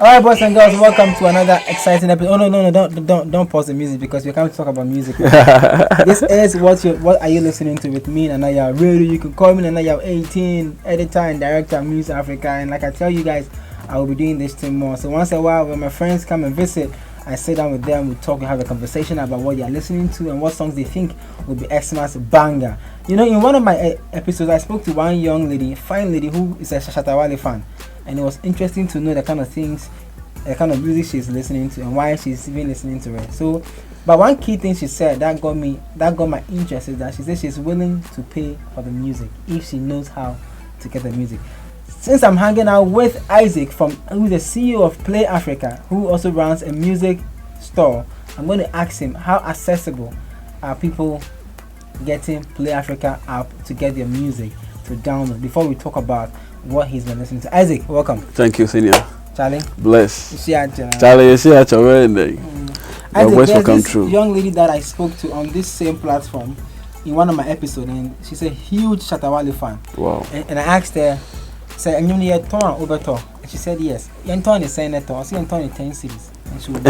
All right, boys and girls, welcome to another exciting episode. Oh no, don't pause the music because we can't talk about music. This is what are you listening to with me, Anaya Radio. You can call me Anaya 18, editor and director of Muse Africa. And like I tell you guys, I will be doing this thing more. So once in a while, when my friends come and visit, I sit down with them, we talk, we have a conversation about what they are listening to and what songs they think will be Xmas banger. You know, in one of my episodes, I spoke to one young lady, fine lady, who is a Shatawale fan. And it was interesting to know the kind of things, the kind of music she's listening to and why she's even listening to it. So, but one key thing she said that got my interest is that she said she's willing to pay for the music if she knows how to get the music. Since I'm hanging out with Isaac who's the CEO of Play Africa, who also runs a music store, I'm going to ask him how accessible are people getting Play Africa app to get their music to download before we talk about what he's been listening to. Isaac, welcome. Thank you, Senior. Charlie. Bless. Charlie, you see at your wedding. Isaac, there's this young lady that I spoke to on this same platform in one of my episodes, and she's a huge Shatawale fan. Wow. And I asked her, say, and you need ton over ton? And she said yes. Anton is saying that I see Anton in 10 cities. And she would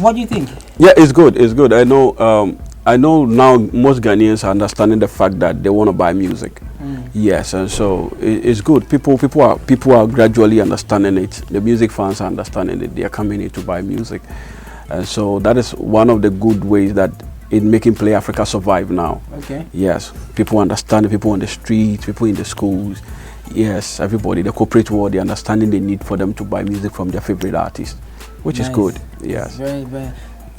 What do you think? Yeah, it's good. It's good. I know now most Ghanaians are understanding the fact that they want to buy music. Yes, and so it's good. People are gradually understanding it. The music fans are understanding it. They are coming in to buy music, and so that is one of the good ways that in making Play Africa survive now. Okay. Yes, people understand it. People on the streets, people in the schools. Yes, everybody, the corporate world, they understanding the need for them to buy music from their favorite artists, which is good. Yes. Very, very.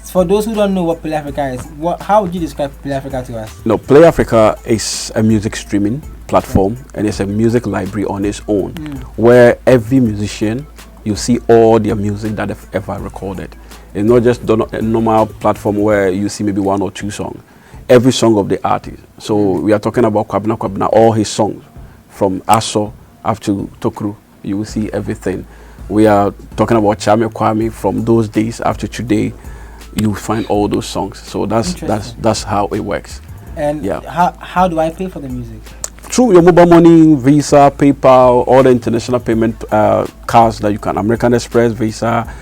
For those who don't know what Play Africa is, how would you describe Play Africa to us? No, Play Africa is a music streaming platform, and it's a music library on its own, where every musician, you see all their music that they've ever recorded. It's not just a normal platform where you see maybe one or two songs. Every song of the artist. So we are talking about Quamina, all his songs, from Aso up to Tokru. You will see everything. We are talking about Kwame from those days up to today. You find all those songs. So that's how it works. And how do I pay for the music? Through your mobile money, Visa, PayPal, all the international payment cards that you can, American Express, Visa,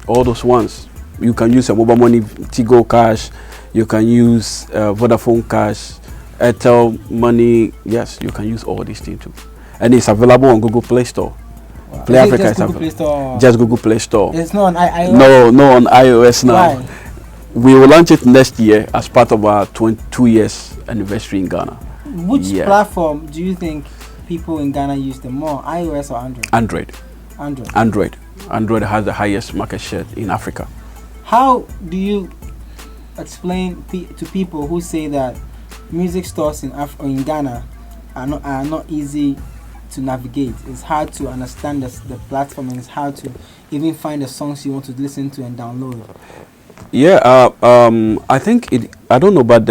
all those ones. You can use your mobile money, Tigo Cash, you can use Vodafone Cash, Airtel Money. Yes, you can use all these things too. And it's available on Google Play Store. Wow. Play Africa is Google Play Store? Just Google Play Store. It's not on iOS? No, on iOS now. Why? We will launch it next year as part of our 22 years anniversary in Ghana. Which platform do you think people in Ghana use the more, iOS or Android? Android has the highest market share in Africa. How do you explain to people who say that music stores in Ghana are not easy to navigate? It's hard to understand the platform, and it's hard to even find the songs you want to listen to and download. Yeah, I think I don't know, but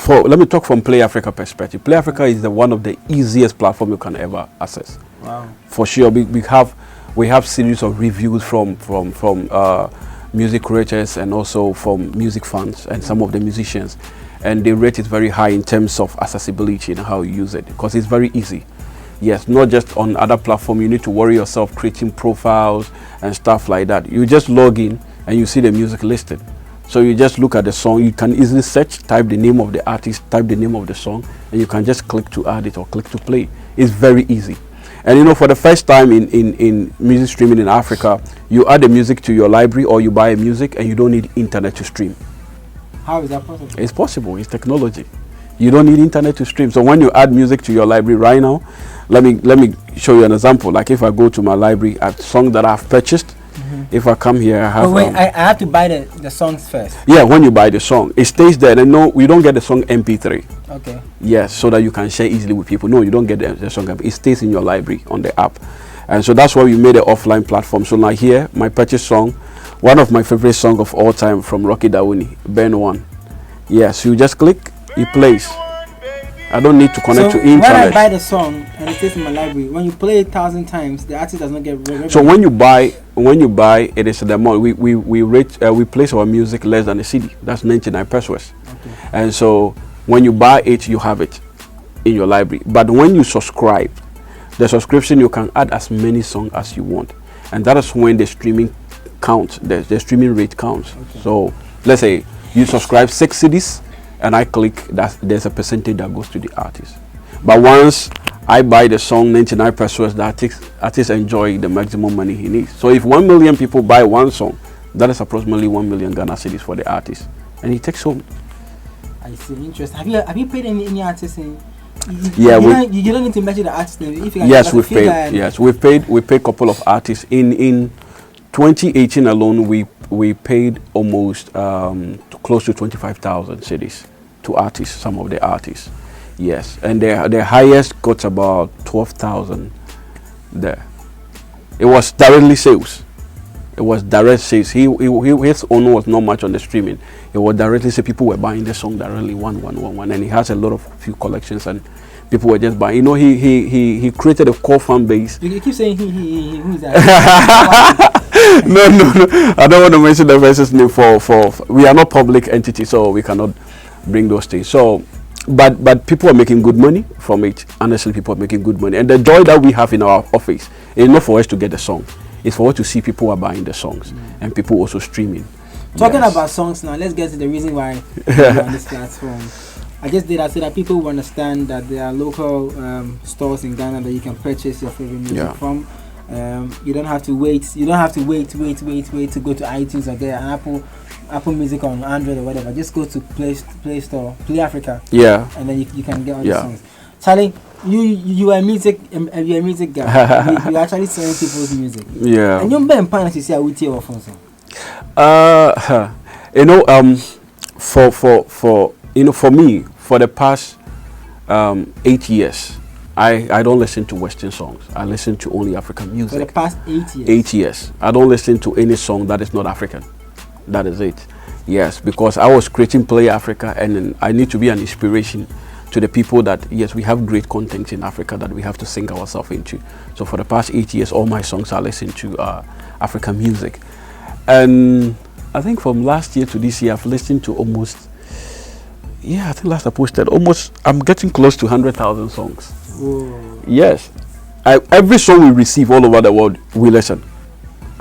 let me talk from Play Africa perspective. Play Africa is one of the easiest platform you can ever access. Wow. For sure, we have series of reviews from music creators and also from music fans and some of the musicians, and they rate it very high in terms of accessibility and how you use it, because it's very easy. Yes, not just on other platform. You need to worry yourself creating profiles and stuff like that. You just log in and you see the music listed. So you just look at the song. You can easily search, type the name of the artist, type the name of the song, and you can just click to add it or click to play. It's very easy. And you know, for the first time in music streaming in Africa, you add the music to your library or you buy a music and you don't need internet to stream. How is that possible? It's possible. It's technology. You don't need internet to stream. So when you add music to your library right now, let me show you an example. Like if I go to my library at song that I've purchased, if I come here, I have. Oh wait, I have to buy the songs first. Yeah, when you buy the song, it stays there. And no, we don't get the song MP3. Okay. Yes, so that you can share easily with people. No, you don't get the song. It stays in your library on the app, and so that's why we made an offline platform. So now here, my purchase song, one of my favorite songs of all time from Rocky Dawuni, Ben One. Yes, you just click, it plays. I don't need to connect to internet. When I buy the song and it stays in my library, when you play it 1,000 times, the artist does not get revenue. So when you buy, it is the amount we place our music less than a CD. That's 99 pesos. Okay. And so when you buy it, you have it in your library. But when you subscribe, The subscription, you can add as many songs as you want, and that is when the streaming counts. The streaming rate counts. Okay. So let's say you subscribe 6 CDs, and I click that, there's a percentage that goes to the artist. But once I buy the song, 99% the artist enjoy the maximum money he needs. So if 1 million people buy one song, that is approximately 1 million Ghana cedis for the artist, and he takes home. I see. Interesting. Have you paid any artists in? Yeah, you don't need to mention the artist name. If you can yes, we've paid. Yes, we paid a couple of artists in 2018 alone. We paid almost close to 25,000 cedis to artists. Some of the artists, yes, and their highest got about 12,000 there. It was directly sales. It was direct sales. His own was not much on the streaming. It was directly say people were buying the song directly one, and he has a lot of few collections and people were just buying. You know, he created a core fan base. You keep saying he who is that? No. I don't want to mention the person's name for we are not public entity, so we cannot bring those things. So but people are making good money from it. Honestly, people are making good money, and the joy that we have in our office is not for us to get the song. It's for us to see people are buying the songs and people also streaming. Talking about songs now, let's get to the reason why you're on this platform. I just did that so that people will understand that there are local stores in Ghana that you can purchase your favorite music from. You don't have to wait. You don't have to wait to go to iTunes or get an Apple Music on Android or whatever. Just go to Play Store, Play Africa. Yeah. And then you can get all the songs. Charlie, you are a music guy. you actually selling people's music. Yeah. And you're being to see how we tell phone song. For me, for the past 8 years, I don't listen to Western songs. I listen to only African music. For the past 8 years? 8 years. I don't listen to any song that is not African. That is it. Yes, because I was creating Play Africa, and I need to be an inspiration to the people that, yes, we have great content in Africa that we have to sink ourselves into. So for the past 8 years, all my songs I listen to African music. And I think from last year to this year, I've listened to almost, I think last I posted, I'm getting close to 100,000 songs. Whoa. Yes. Every song we receive all over the world, we listen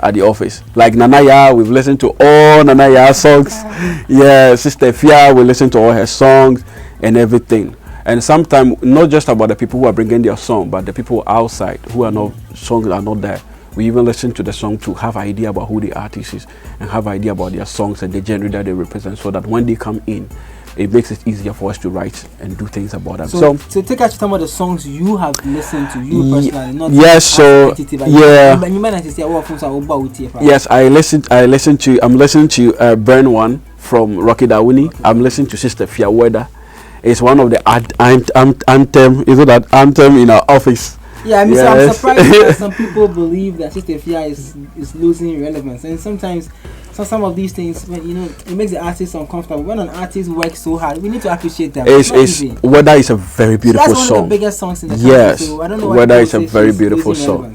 at the office. Like Nanaya, we've listened to all Nanaya songs. Yeah, Sista Afia, we listen to all her songs and everything. And sometimes, not just about the people who are bringing their song, but the people outside who are not, songs are not there. We even listen to the song to have idea about who the artist is and have idea about their songs and the genre that they represent, so that when they come in, it makes it easier for us to write and do things about them. So take us to some of the songs you have listened to, you personally, not you might say, yes, I'm listening to Burn One from Rocky Dawuni. Okay. I'm listening to Sister Fia Weather. It's one of the anthem. Is it that anthem in our office? Yeah, I mean, so I'm surprised that some people believe that Sister Fia is losing relevance, and sometimes some of these things, it makes the artist uncomfortable. When an artist works so hard, we need to appreciate them. Weather is a very beautiful song. That's one of the biggest songs in the country. Yes, so I don't know Weather is a very beautiful song.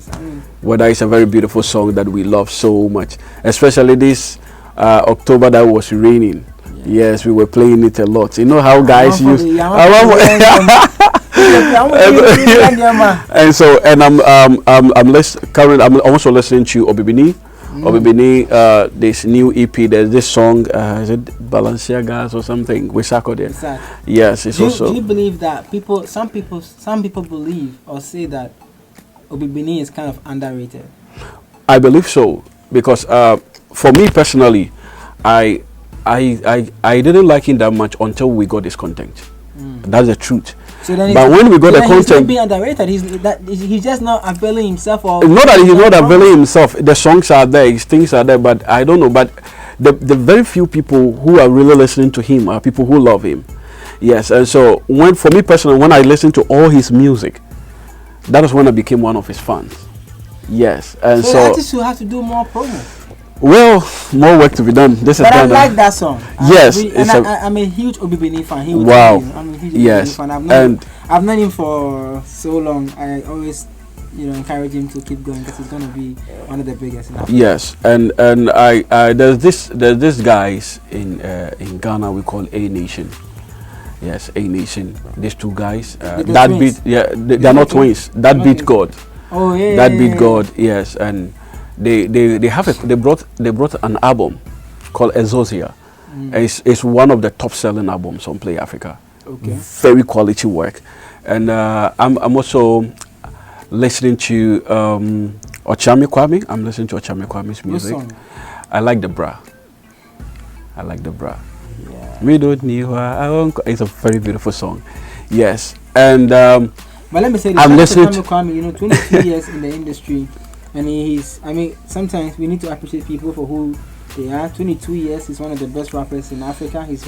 Weather is a very beautiful song that we love so much, especially this October that was raining. Yes, we were playing it a lot. You know how guys use. And so, and I'm also listening to Obibini. Obibini, this new EP. There's this song. Is it Balenciagas or something? We Sako there. Yes, it's also. Do you believe that some people believe or say that Obibini is kind of underrated? I believe so, because for me personally, I didn't like him that much until we got this content. That's the truth. So then but when we got the content, he's not being underrated. He's just not availing himself. Or not that he's not availing himself. The songs are there, his things are there, but I don't know. But the very few people who are really listening to him are people who love him. Yes, and so for me personally, when I listened to all his music, that was when I became one of his fans. Yes, and so artists will have to do more promo. Well, more work to be done. But I like that song. Yes, I'm a huge Obibini fan. Wow. I'm a huge Obibini fan. I've known him for so long. I always, encourage him to keep going because he's going to be one of the biggest. Yes, and there's this guys in Ghana we call A Nation. Yes, A Nation. These two guys. The That twins. beat. Yeah, they're not twins. That Not beat twins. God. Oh yeah. That beat God. Yes, and they have they brought an album called Exosia. It's one of the top selling albums on Play Africa. Okay. Very quality work, and I'm also listening to Ochami Kwame. I'm listening to Ochami Kwame's music. What song? I like the bra. I like the bra. Yeah. We don't need her. It's a very beautiful song. Yes, and But let me say this. I'm listening Kwame, you know, 22 years in the industry, and he's. I mean, sometimes we need to appreciate people for who they are. 22 years. He's one of the best rappers in Africa. He's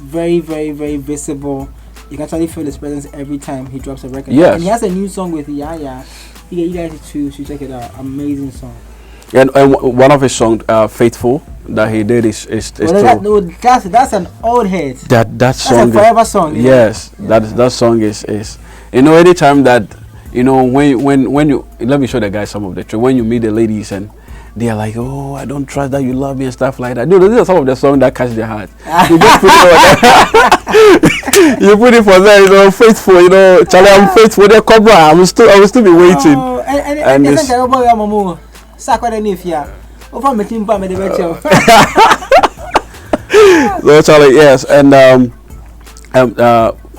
very, very, very visible. You can actually feel his presence every time he drops a record. Yes. And he has a new song with Yaya. You guys should check it out. Amazing song. and one of his songs, "Faithful," that he did is That's an old hit. that song. That's a forever song. You know? Yes, that song is anytime that when you let me show the guys some of the truth. When you meet the ladies and they are like, oh, I don't trust that you love me and stuff like that. Dude, these are some of the songs that catch their heart. You just put it on you put it for them, faithful, Charlie, I'm faithful. They're cobra. I will still be waiting. Oh, and this So Charlie, yes, and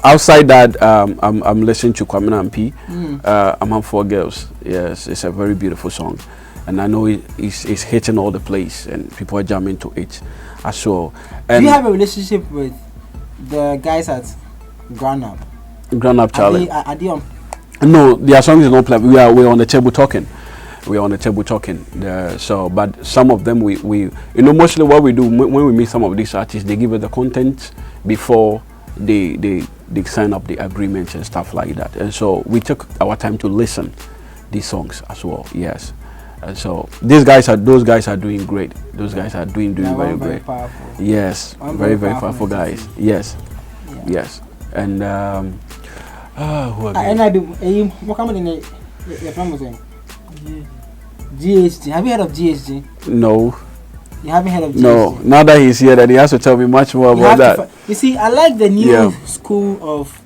outside that, I'm listening to Quamina and P. I'm on 4 Girls. Yes, it's a very beautiful song. And I know it's hitting all the place and people are jamming to it as well. And do you have a relationship with the guys at Ground Up? Ground Up, Charlie? Are they on? No, their songs is not playing. We're on the table talking. We're on the table talking. But some of them we mostly what we do when we meet some of these artists, they give us the content before they sign up the agreements and stuff like that. And so we took our time to listen these songs as well. Yes. And so those guys are doing great. Those guys are doing very great. Powerful. Yes, very powerful guys. Yes, Yeah. yes. And who again? And I do. What come in the famous GHG. Have you heard of GHG? No, You haven't heard of GHG? no. Now that he's here, then he has to tell me much more about that. You see, I like the new school of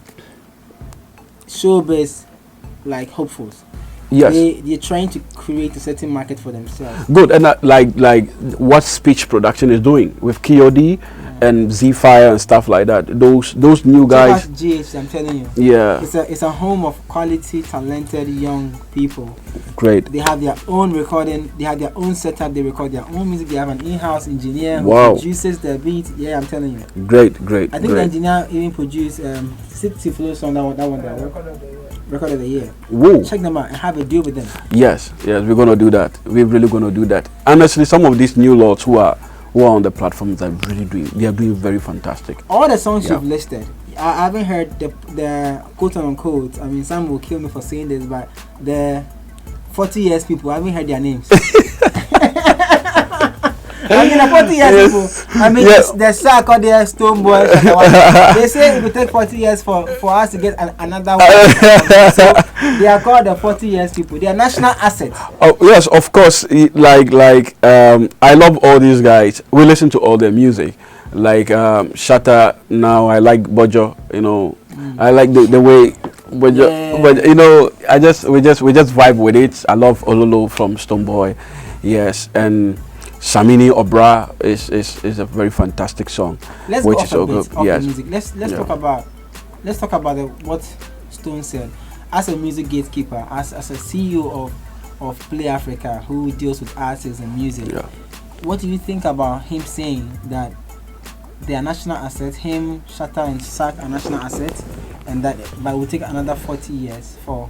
showbiz, like hopefuls. Yes. They're trying to create a certain market for themselves. Good, and like what speech production is doing with KOD and Z-Fire and stuff like that. Those new guys. Check out GH, I'm telling you. Yeah. It's a home of quality, talented young people. Great. They have their own recording. They have their own setup. They record their own music. They have an in-house engineer who Wow. produces the beat. Yeah, I'm telling you. Great. I think the great. engineer even produced City Flow song. That one. Record of the year. Whoa. Check them out and have a deal with them. Yes, we're gonna do that. We're really gonna do that. Honestly, some of these new lords who are on the platforms are really doing very fantastic. All the songs Yeah. you've listed, I haven't heard the quote unquote. I mean, some will kill me for saying this, but the 40 years people, I haven't heard their names. I mean, the 40 years people. I mean, the Sack or the Stone Boys. They say it will take 40 years for us to get another one. So they are called the 40 years people. They are national assets. Oh yes, of course. I love all these guys. We listen to all their music. Like Shatta now. I like Bojo. I like the way Bojo. Yeah. But we just vibe with it. I love Ololo from Stone Boy. Yes, and Samini Obra is a very fantastic song. Let's which go is off a so bit good. off Yes. the music. Let's talk about what Stone said. As a music gatekeeper, as a CEO of Play Africa, who deals with artists and music, what do you think about him saying that they are national assets? Him, Shatta, and Sack are national assets, and that but it will take another 40 years for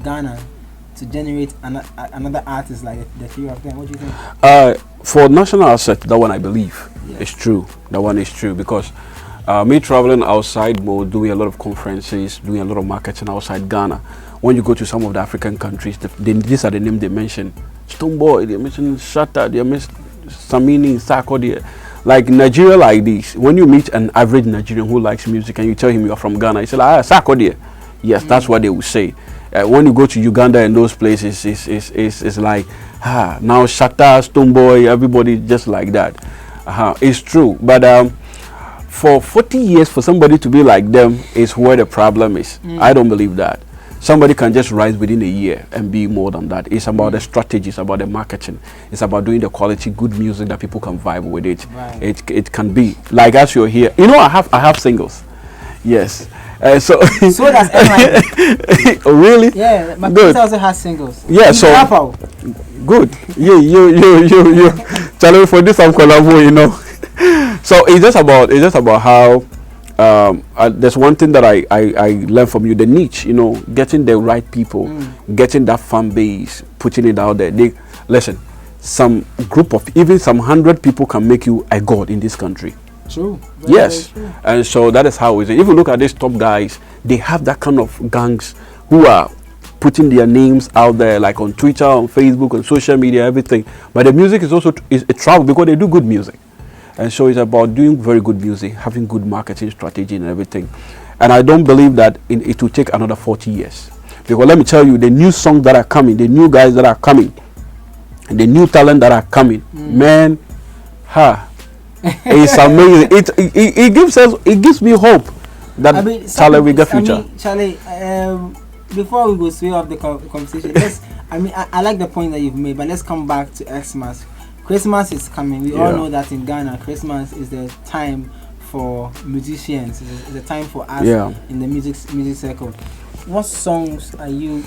Ghana to generate another artist like the three of them. What do you think? For national asset, that one I believe is true. That one is true because me traveling outside, doing a lot of conferences, doing a lot of marketing outside Ghana. When you go to some of the African countries, these are the names they mention. Stone Boy, they mention Shatta, they mention Samini, Sako. Like Nigeria, like this. When you meet an average Nigerian who likes music and you tell him you are from Ghana, he say like, Sako there. Yes, that's what they will say. When you go to Uganda and those places, it's like, now Shatta, Stone Boy, everybody just like that. It's true. But for 40 years for somebody to be like them is where the problem is. I don't believe that. Somebody can just rise within a year and be more than that. It's about the strategy, it's about the marketing, it's about doing the quality, good music that people can vibe with it. Right. It can be like as you're here. You know, I have singles. Yes. So does everyone. Oh, really? Yeah, my sister also has singles. Yeah, so good. You. Charlie, for this I'm collabo, you know. So it's just about how there's one thing that I learned from you, the niche, you know, getting the right people, getting that fan base, putting it out there. Listen, some group of even some 100 people can make you a god in this country. True. Yes. Very true. And so that is how it is. If you look at these top guys, they have that kind of gangs who are putting their names out there, like on Twitter, on Facebook, on social media, everything. But the music is also a travel because they do good music. And so it's about doing very good music, having good marketing strategy and everything. And I don't believe that it will take another 40 years. Because let me tell you, the new songs that are coming, the new guys that are coming, and the new talent that are coming, man, it's amazing. It gives me hope that talent will get future. Charlie, before we go straight off the conversation, I like the point that you've made, but let's come back to Xmas. Christmas is coming. We all know that in Ghana, Christmas is the time for musicians. It's the time for us in the music circle. What songs are you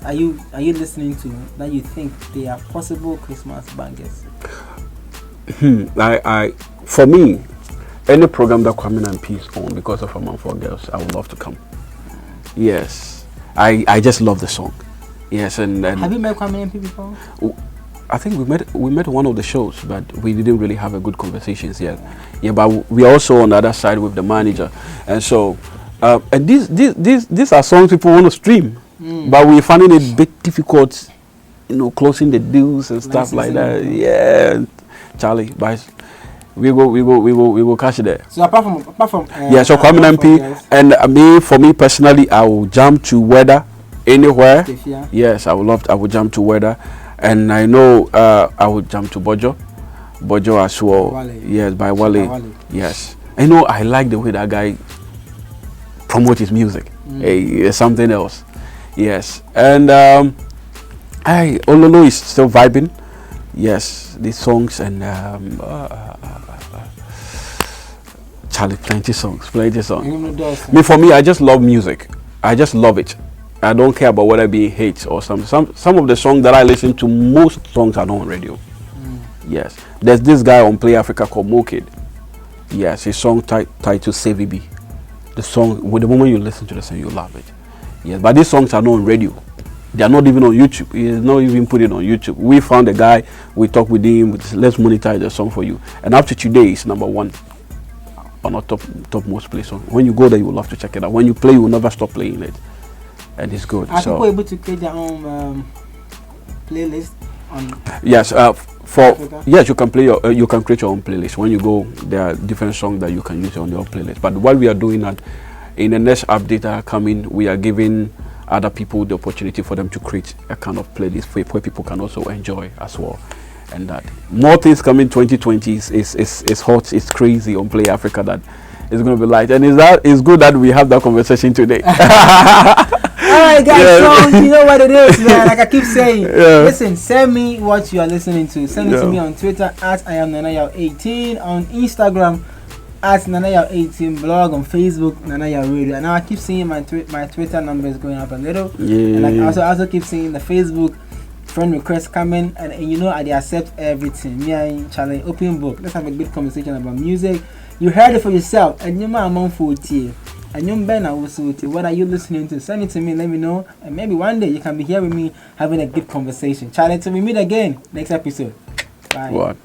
listening to that you think they are possible Christmas bangers? For me, any program that Quamina and Peace on because of A Man for Girls, I would love to come. Yes, I just love the song. Yes, and have you met Quamina and Peace before? I think we met one of the shows, but we didn't really have a good conversations yet. Yeah, but we are also on the other side with the manager, and so and these are songs people want to stream, but we're finding it a bit difficult, you know, closing the deals and stuff like that. Yeah, Charlie, but we will catch it there. So apart from so Quamina MP and me, for me personally, I will jump to Weather anywhere. Afia. Yes, I will jump to Weather. And I know I would jump to Bojo as well. Wale. Yes, by Wale. Yes, I know I like the way that guy promotes his music. It's something else. Yes, and Ololo is still vibing. Yes, these songs and Charlie, plenty songs. Me, for me, I just love music. I just love it. I don't care about whether it be hits or some of the songs that I listen to. Most songs are not on radio. Yes, there's this guy on Play Africa called Mokid. Yes, his song titled Save B. The song, with the moment you listen to the song, you love it. Yes, but these songs are not on radio. They are not even on YouTube. He's not even put it on YouTube. We found a guy, we talked with him, let's monetize the song for you. And up to today, it's #1 on our top most play song. When you go there, you will love to check it out. When you play, you will never stop playing it. And it's good. Are people able to create their own playlist on? Yes, yes, you can play you can create your own playlist. When you go, there are different songs that you can use on your playlist. But what we are doing that in the next update that are coming, we are giving other people the opportunity for them to create a kind of playlist where people can also enjoy as well. And that more things coming 2020 is hot, it's crazy on Play Africa that it's going to be light. And it's good that we have that conversation today. Alright guys, so you know what it is, man. Like I keep saying, listen, send me what you are listening to. Send it to me on Twitter at IamNanayaw18, on Instagram at Nanayaw18, blog on Facebook, Nanayaw Radio. And now I keep seeing my Twitter number is going up a little. And like I also keep seeing the Facebook friend requests coming, and you know I accept everything. Me and Charlie, open book. Let's have a good conversation about music. You heard it for yourself, and you might amount for it. And you Ben also, what are you listening to? Send it to me, let me know, and maybe one day you can be here with me having a good conversation. Charlie, till we meet again next episode. Bye. What?